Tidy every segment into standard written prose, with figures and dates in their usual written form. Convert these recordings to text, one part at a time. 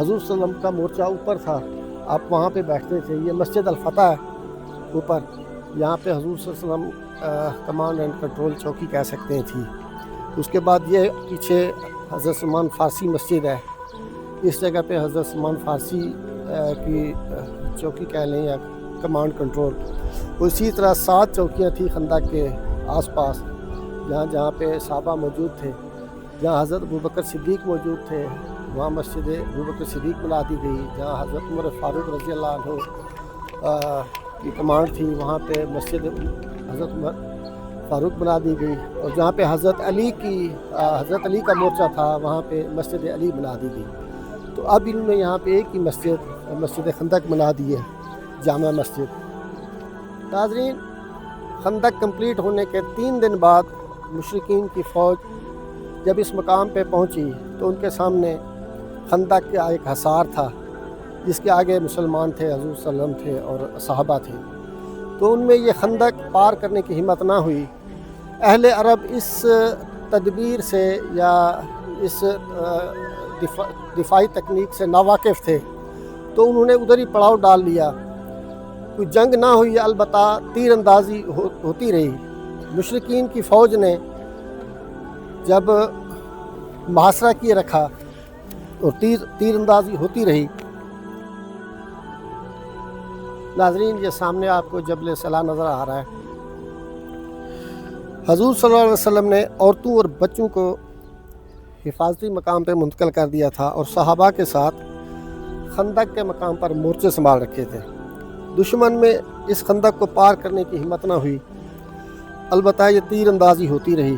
حضور صلی اللہ علیہ وسلم کا مورچہ اوپر تھا، آپ وہاں پہ بیٹھتے تھے. یہ مسجد الفتح ہے اوپر، یہاں پہ حضور صلی اللہ علیہ وسلم کمانڈ اینڈ کنٹرول چوکی کہہ سکتے ہیں تھی. اس کے بعد یہ پیچھے حضرت سلمان فارسی مسجد ہے، اس جگہ پہ حضرت سلمان فارسی کی چوکی کہہ لیں یا کمانڈ کنٹرول. اسی طرح 7 چوکیاں تھیں خندق کے آس پاس، جہاں پہ صحابہ موجود تھے. جہاں حضرت ابوبکر صدیق موجود تھے وہاں مسجد ابوبکر صدیق بنا دی گئی. جہاں حضرت عمر فاروق رضی اللہ عنہ کی کمانڈ تھی وہاں پہ مسجد حضرت عمر فاروق بنا دی گئی. اور جہاں پہ حضرت علی کا مورچہ تھا وہاں پہ مسجد علی بنا دی گئی. تو اب انہوں نے یہاں پہ ایک ہی مسجد خندق بنا دی ہے، جامع مسجد. ناظرین، خندق کمپلیٹ ہونے کے 3 دن بعد مشرکین کی فوج جب اس مقام پہ پہنچی تو ان کے سامنے خندق کا ایک حصار تھا جس کے آگے مسلمان تھے، حضور صلی اللہ علیہ وسلم تھے اور صحابہ تھے. تو ان میں یہ خندق پار کرنے کی ہمت نہ ہوئی. اہل عرب اس تدبیر سے یا اس دفاعی تکنیک سے ناواقف تھے، تو انہوں نے ادھر ہی پڑاؤ ڈال لیا. کوئی جنگ نہ ہوئی، البتہ تیر اندازی ہوتی رہی. مشرکین کی فوج نے جب محاصرہ کیے رکھا اور تیر اندازی ہوتی رہی. ناظرین، یہ سامنے آپ کو جبل صلاح نظر آ رہا ہے. حضور صلی اللہ علیہ وسلم نے عورتوں اور بچوں کو حفاظتی مقام پہ منتقل کر دیا تھا اور صحابہ کے ساتھ خندق کے مقام پر مورچے سنبھال رکھے تھے. دشمن میں اس خندق کو پار کرنے کی ہمت نہ ہوئی، البتہ یہ تیر اندازی ہوتی رہی.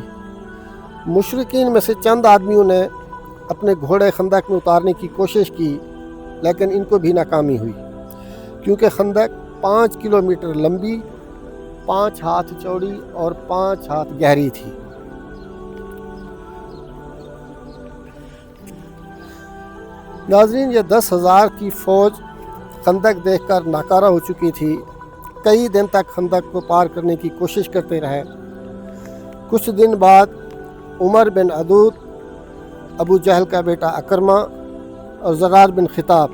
مشرکین میں سے چند آدمیوں نے اپنے گھوڑے خندق میں اتارنے کی کوشش کی، لیکن ان کو بھی ناکامی ہوئی، کیونکہ خندق 5 کلومیٹر لمبی، 5 ہاتھ چوڑی اور 5 ہاتھ گہری تھی. ناظرین، یہ 10,000 کی فوج خندق دیکھ کر ناکارہ ہو چکی تھی. کئی دن تک خندق کو پار کرنے کی کوشش کرتے رہے. کچھ دن بعد عمر بن عدود، ابو جہل کا بیٹا اکرمہ اور زرار بن خطاب،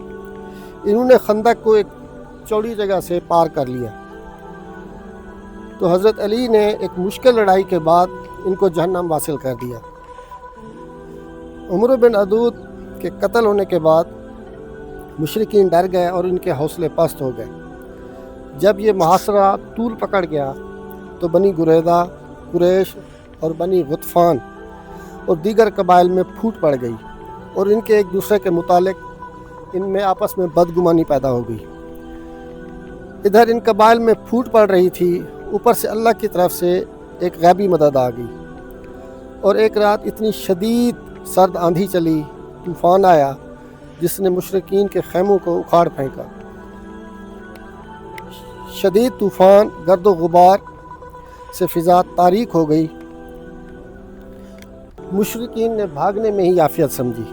انہوں نے خندق کو ایک چوڑی جگہ سے پار کر لیا. تو حضرت علی نے ایک مشکل لڑائی کے بعد ان کو جہنم واصل کر دیا. عمر بن عدود کے قتل ہونے کے بعد مشرکین ڈر گئے اور ان کے حوصلے پست ہو گئے. جب یہ محاصرہ طول پکڑ گیا تو بنی قریظہ، قریش اور بنی غطفان اور دیگر قبائل میں پھوٹ پڑ گئی اور ان کے ایک دوسرے کے متعلق ان میں آپس میں بدگمانی پیدا ہو گئی. ادھر ان قبائل میں پھوٹ پڑ رہی تھی، اوپر سے اللہ کی طرف سے ایک غیبی مدد آ گئی. اور ایک رات اتنی شدید سرد آندھی چلی، طوفان آیا جس نے مشرکین کے خیموں کو اکھاڑ پھینکا. شدید طوفان، گرد و غبار سے فضا تاریک ہو گئی. مشرکین نے بھاگنے میں ہی عافیت سمجھی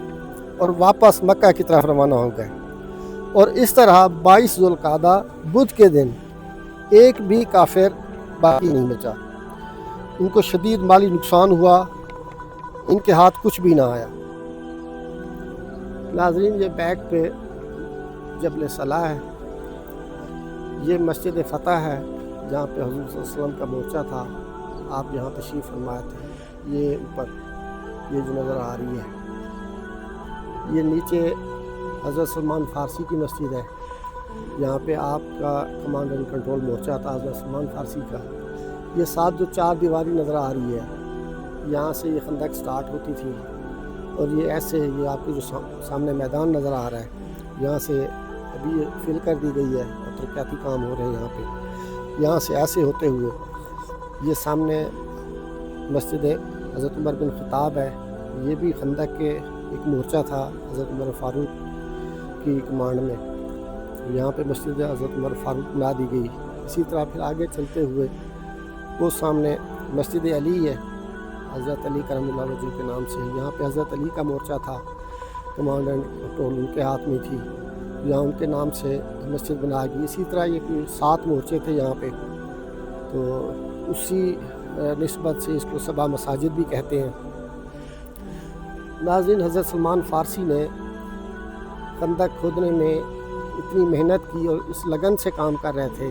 اور واپس مکہ کی طرف روانہ ہو گئے. اور اس طرح 22 ذوالقعدہ بدھ کے دن ایک بھی کافر باقی نہیں بچا. ان کو شدید مالی نقصان ہوا، ان کے ہاتھ کچھ بھی نہ آیا. ناظرین، یہ بیک پہ جبل صلاح ہے، یہ مسجد فتح ہے جہاں پہ حضور صلی اللہ علیہ وسلم کا مورچہ تھا. آپ یہاں تشریف فرمائے تھے. یہ اوپر یہ جو نظر آ رہی ہے، یہ نیچے حضرت سلمان فارسی کی مسجد ہے. یہاں پہ آپ کا کمانڈ اینڈ کنٹرول مورچہ تھا حضرت سلمان فارسی کا. یہ ساتھ جو 4 دیواری نظر آ رہی ہے، یہاں سے یہ خندق سٹارٹ ہوتی تھی اور یہ ایسے، یہ آپ کو جو سامنے میدان نظر آ رہا ہے، یہاں سے ابھی یہ فل کر دی گئی ہے اور ترقیاتی کام ہو رہے ہیں یہاں پہ. یہاں سے ایسے ہوتے ہوئے یہ سامنے مسجد حضرت عمر بن خطاب ہے. یہ بھی خندق کے ایک مورچہ تھا حضرت عمر فاروق کی کمانڈ میں. یہاں پہ مسجد حضرت عمر فاروق بنا دی گئی. اسی طرح پھر آگے چلتے ہوئے وہ سامنے مسجد علی ہے، حضرت علی کرم اللہ وجہ کے نام سے. یہاں پہ حضرت علی کا مورچہ تھا، کمانڈ اینڈ کنٹرول ان کے ہاتھ میں تھی. یہاں ان کے نام سے مسجد بنا گئی. اسی طرح یہ کوئی 7 مورچے تھے یہاں پہ، تو اسی نسبت سے اس کو 7 مساجد بھی کہتے ہیں. ناظرین، حضرت سلمان فارسی نے خندق کھودنے میں اتنی محنت کی اور اس لگن سے کام کر رہے تھے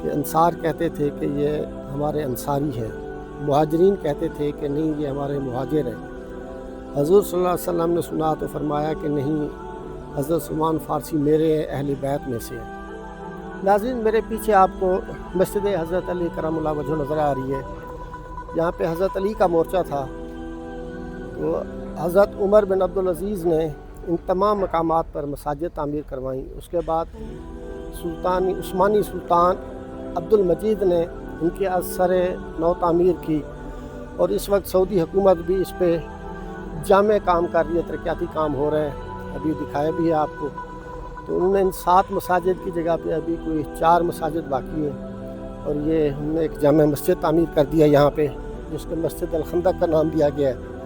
کہ انصار کہتے تھے کہ یہ ہمارے انصاری ہیں، مہاجرین کہتے تھے کہ نہیں یہ ہمارے مہاجر ہیں۔ حضور صلی اللہ علیہ وسلم نے سنا تو فرمایا کہ نہیں، حضرت سلمان فارسی میرے اہل بیت میں سے ہیں۔ ناظرین، میرے پیچھے آپ کو مسجد حضرت علی کرم اللہ وجہ نظر آ رہی ہے۔ یہاں پہ حضرت علی کا مورچہ تھا، تو حضرت عمر بن عبدالعزیز نے ان تمام مقامات پر مساجد تعمیر کروائیں۔ اس کے بعد عثمانی سلطان عبد المجید نے ان کے اثر نو تعمیر کی، اور اس وقت سعودی حکومت بھی اس پہ جامع کام کر رہی ہے، ترقیاتی کام ہو رہے ہیں، ابھی دکھایا بھی ہے آپ کو۔ تو انہوں نے ان 7 مساجد کی جگہ پہ ابھی کوئی 4 مساجد باقی ہیں، اور یہ ہم نے ایک جامع مسجد تعمیر کر دیا یہاں پہ، جس کو مسجد الخندق کا نام دیا گیا ہے۔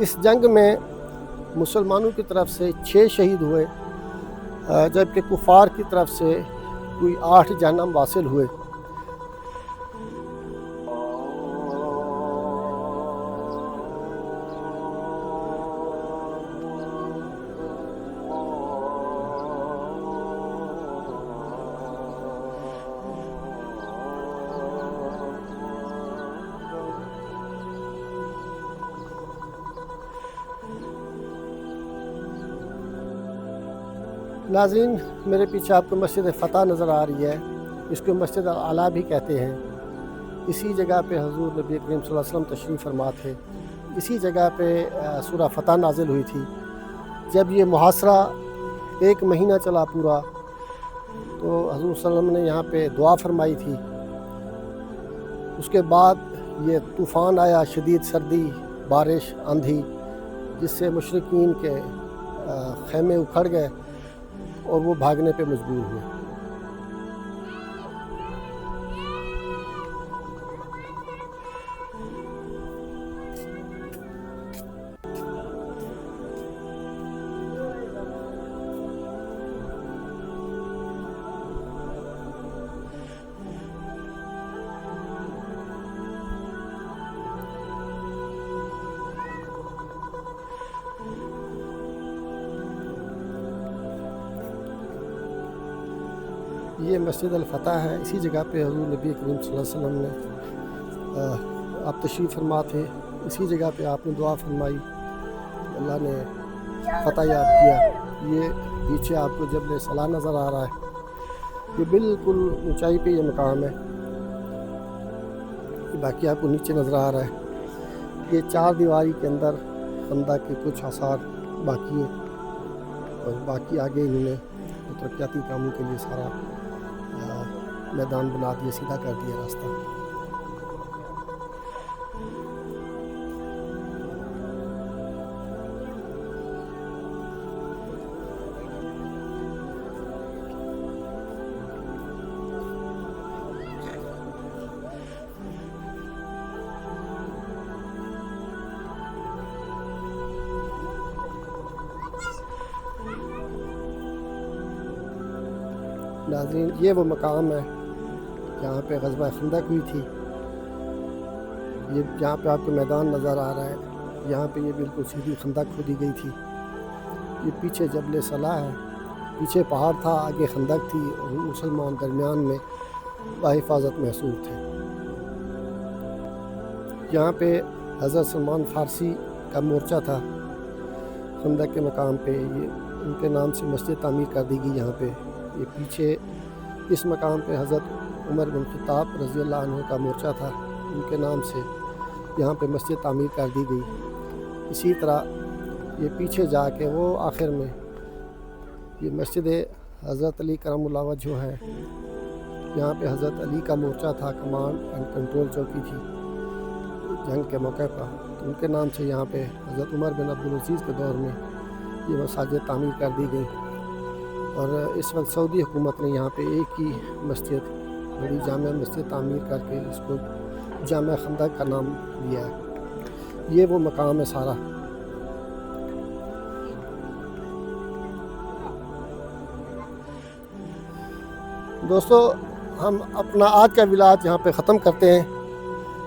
اس جنگ میں مسلمانوں کی طرف سے 6 شہید ہوئے، جبکہ کفار کی طرف سے کوئی 8 جہنم واصل ہوئے۔ ناظرین، میرے پیچھے آپ کو مسجد فتح نظر آ رہی ہے، اس کو مسجد اعلیٰ بھی کہتے ہیں۔ اسی جگہ پہ حضور نبی کریم صلی اللہ علیہ وسلم تشریف فرما تھے، اسی جگہ پہ سورہ فتح نازل ہوئی تھی۔ جب یہ محاصرہ 1 مہینہ چلا پورا، تو حضور صلی اللہ علیہ وسلم نے یہاں پہ دعا فرمائی تھی۔ اس کے بعد یہ طوفان آیا، شدید سردی، بارش، آندھی، جس سے مشرکین کے خیمے اکھڑ گئے اور وہ بھاگنے پہ مجبور ہوئے۔ یہ مسجد الفتح ہے، اسی جگہ پہ حضور نبی کریم صلی اللہ علیہ وسلم نے آپ تشریف فرما تھے، اسی جگہ پہ آپ نے دعا فرمائی، اللہ نے فتح یاب کیا۔ یہ پیچھے آپ کو جبل صلاح نظر آ رہا ہے، یہ بالکل اونچائی پہ یہ مقام ہے، باقی آپ کو نیچے نظر آ رہا ہے۔ یہ 4 دیواری کے اندر خندق کے کچھ آثار باقی ہیں، اور باقی آگے انہوں نے ترقیاتی کاموں کے لیے سارا میدان بنا دیا، سیدھا کر دیا راستہ۔ ناظرین، یہ وہ مقام ہے جہاں پہ غزوہ خندق ہوئی تھی۔ یہ جہاں پہ آپ کو میدان نظر آ رہا ہے، یہاں پہ یہ بالکل سیدھی خندق کھودی گئی تھی۔ یہ پیچھے جبل صلاح ہے، پیچھے پہاڑ تھا، آگے خندق تھی، اور مسلمان درمیان میں باحفاظت محصور تھے۔ یہاں پہ حضرت سلمان فارسی کا مورچہ تھا خندق کے مقام پہ، یہ ان کے نام سے مسجد تعمیر کر دی گئی یہاں پہ۔ یہ پیچھے اس مقام پہ حضرت عمر بن خطاب رضی اللہ عنہ کا مورچہ تھا، ان کے نام سے یہاں پہ مسجد تعمیر کر دی گئی۔ اسی طرح یہ پیچھے جا کے وہ آخر میں یہ مسجد حضرت علی کرم اللہ وجہ ہے، یہاں پہ حضرت علی کا مورچہ تھا، کمانڈ اینڈ کنٹرول چوکی تھی جنگ کے موقع پر، تو ان کے نام سے یہاں پہ حضرت عمر بن عبدالعزیز کے دور میں یہ مساجد تعمیر کر دی گئی۔ اور اس وقت سعودی حکومت نے یہاں پہ ایک ہی مسجد، بڑی جامع مسجد تعمیر کر کے اس کو جامع خندق کا نام دیا ہے۔ یہ وہ مقام ہے سارا۔ دوستو، ہم اپنا آج کا ولاگ یہاں پہ ختم کرتے ہیں،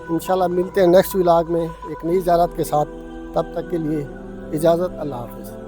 انشاءاللہ ملتے ہیں نیکسٹ ولاگ میں ایک نئی زیارت کے ساتھ۔ تب تک کے لیے اجازت، اللہ حافظ.